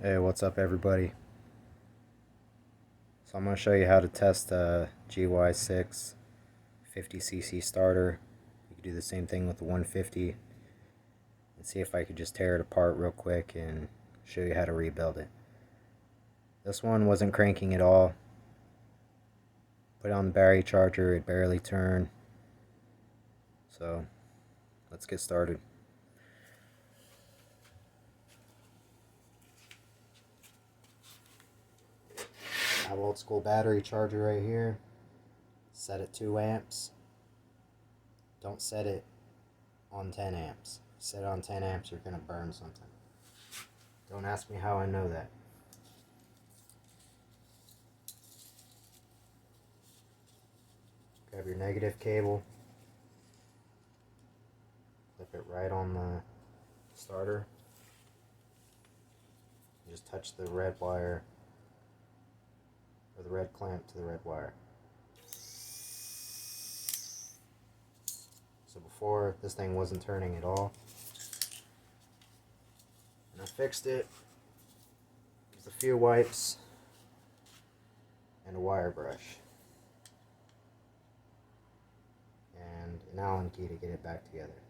Hey, what's up, everybody? So I'm going to show you how to test a GY6 50cc starter. You can do the same thing with the 150 and see if I could just tear it apart real quick and show you how to rebuild it. This one wasn't cranking at all. Put it on the battery charger, it barely turned. So let's get started. I have old school battery charger right here. Set at 2 amps. Don't set it on 10 amps. Set it on 10 amps, you're going to burn something. Don't ask me how I know that. Grab your negative cable. Flip it right on the starter. Just touch the red wire, or the red clamp to the red wire. So before, this thing wasn't turning at all. And I fixed it with a few wipes and a wire brush. And an Allen key to get it back together.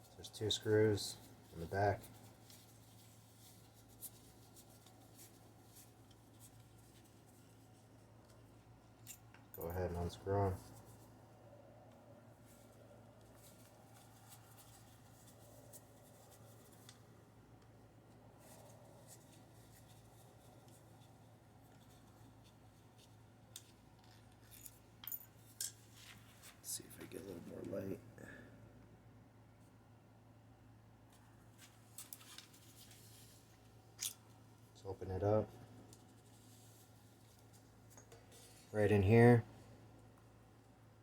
So there's 2 screws in the back. Go ahead and unscrew them. Let's see if I get a little more light. Let's open it up. Right in here,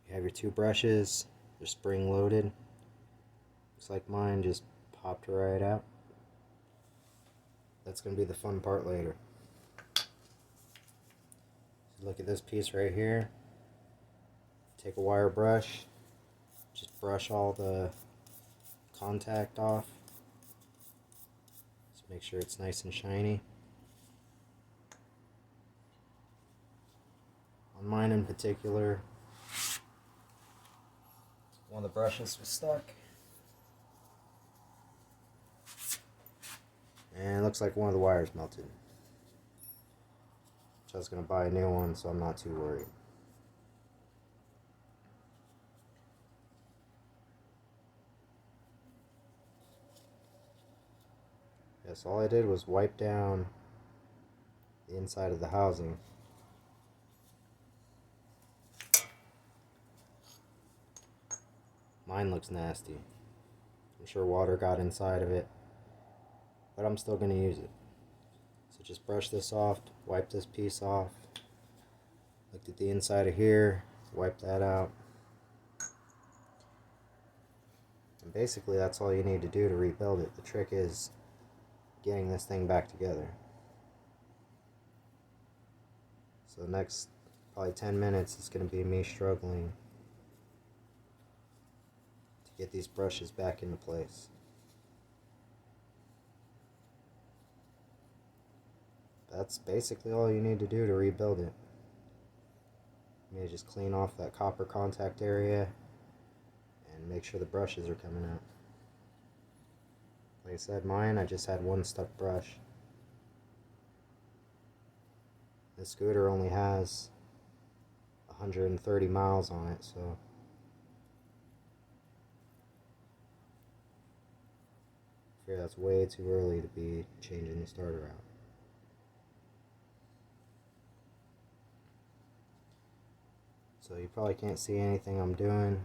you have your 2 brushes. They're spring loaded. Looks like mine just popped right out. That's going to be the fun part later. So look at this piece right here. Take a wire brush. Just brush all the contact off. Just make sure it's nice and shiny. On mine in particular, one of the brushes was stuck. And it looks like one of the wires melted. So I was going to buy a new one, so I'm not too worried. Yes, all I did was wipe down the inside of the housing. Mine looks nasty. I'm sure water got inside of it, but I'm still going to use it. So just brush this off, wipe this piece off. Looked at the inside of here, wipe that out. And basically that's all you need to do to rebuild it. The trick is getting this thing back together. So the next probably 10 minutes is going to be me struggling to get these brushes back into place. That's basically all you need to do to rebuild it. You need to just clean off that copper contact area and make sure the brushes are coming out. Like I said, mine, I just had one stuck brush. This scooter only has 130 miles on it, so I fear that's way too early to be changing the starter out. So you probably can't see anything I'm doing.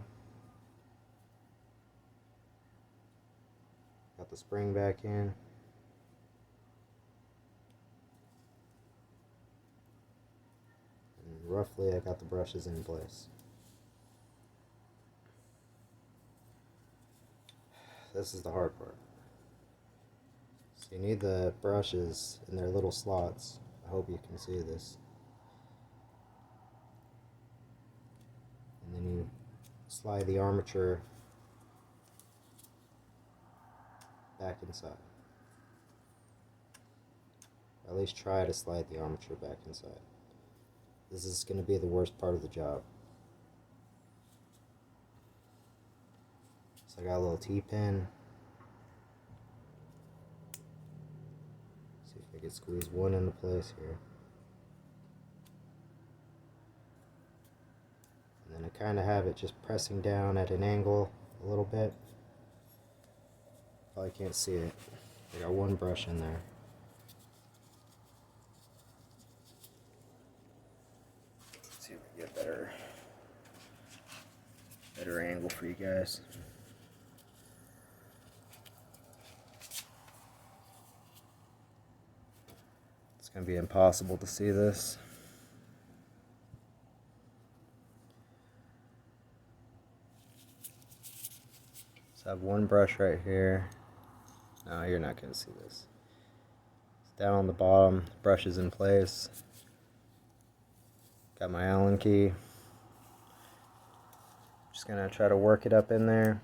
Got the spring back in. And roughly I got the brushes in place. This is the hard part. So you need the brushes in their little slots. I hope you can see this. And then you slide the armature back inside. at least try to slide the armature back inside. This is going to be the worst part of the job. So I got a little T-pin. See if I can squeeze one into place here. And then I kind of have it just pressing down at an angle a little bit. Probably can't see it. I got one brush in there. Let's see if we get better angle for you guys. It's going to be impossible to see this. So I have one brush right here. No, you're not going to see this. It's down on the bottom, the brush is in place. Got my Allen key. Just going to try to work it up in there.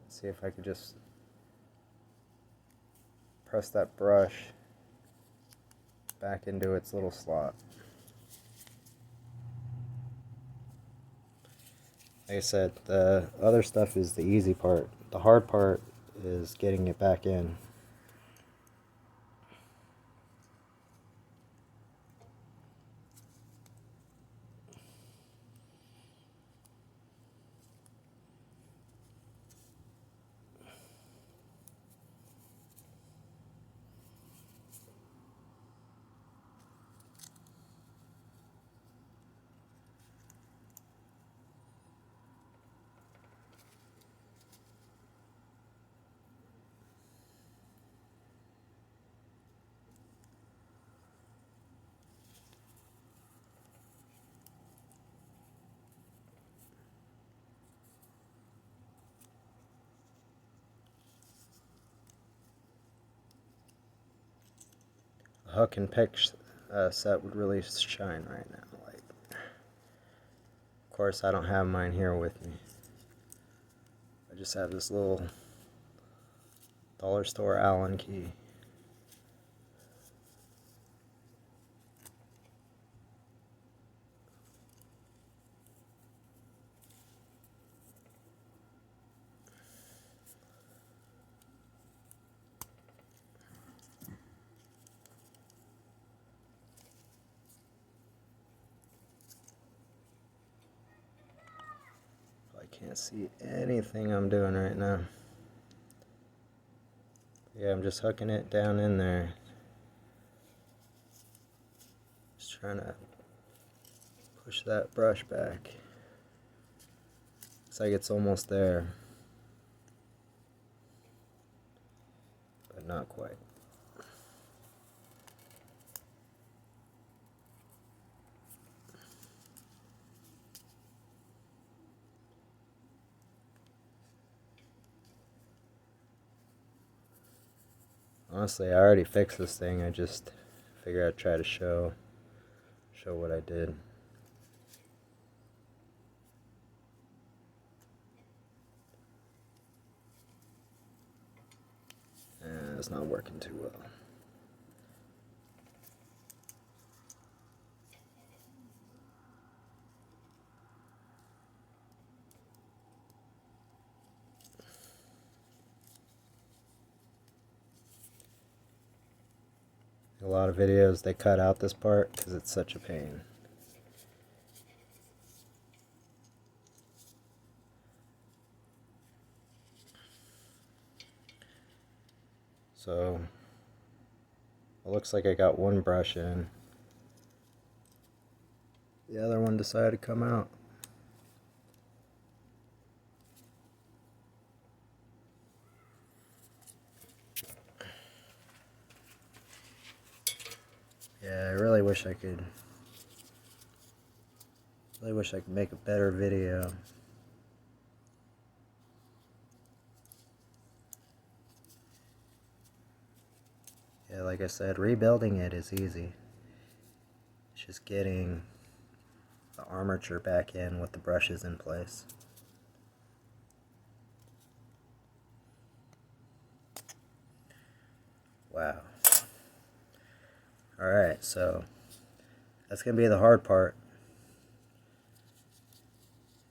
See if I could just press that brush back into its little slot. Like I said, the other stuff is the easy part. The hard part is getting it back in. Hook and pick set would really shine right now. Like, of course, I don't have mine here with me. I just have this little dollar store Allen key. I can't see anything I'm doing right now. Yeah, I'm just hooking it down in there. Just trying to push that brush back. Looks like it's almost there, but not quite. Honestly, I already fixed this thing. I just figured I'd try to show what I did. And it's not working too well. A lot of videos, they cut out this part because it's such a pain. So it looks like I got one brush in. The other one decided to come out. Yeah, I really wish I could make a better video. Yeah, like I said, rebuilding it is easy. It's just getting the armature back in with the brushes in place. Wow. Alright, so that's going to be the hard part.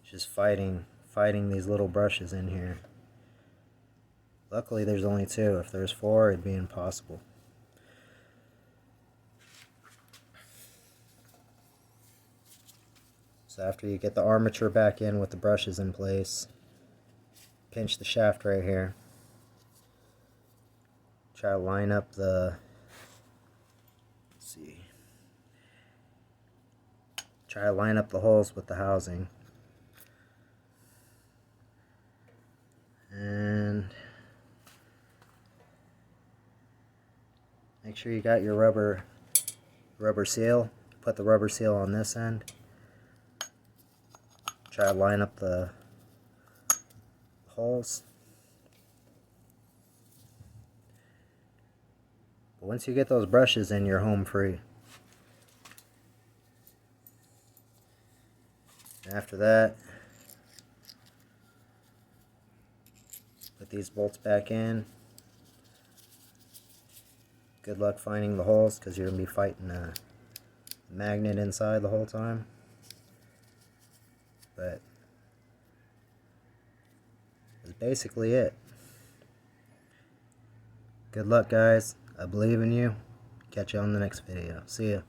Just fighting these little brushes in here. Luckily there's only 2. If there's 4, it'd be impossible. So after you get the armature back in with the brushes in place, pinch the shaft right here. Try to line up the, try to line up the holes with the housing. And make sure you got your rubber seal. Put the rubber seal on this end. Try to line up the holes. But once you get those brushes in, you're home free. After that, put these bolts back in. Good luck finding the holes, because you're going to be fighting a magnet inside the whole time. But that's basically it. Good luck, guys. I believe in you. Catch you on the next video. See ya.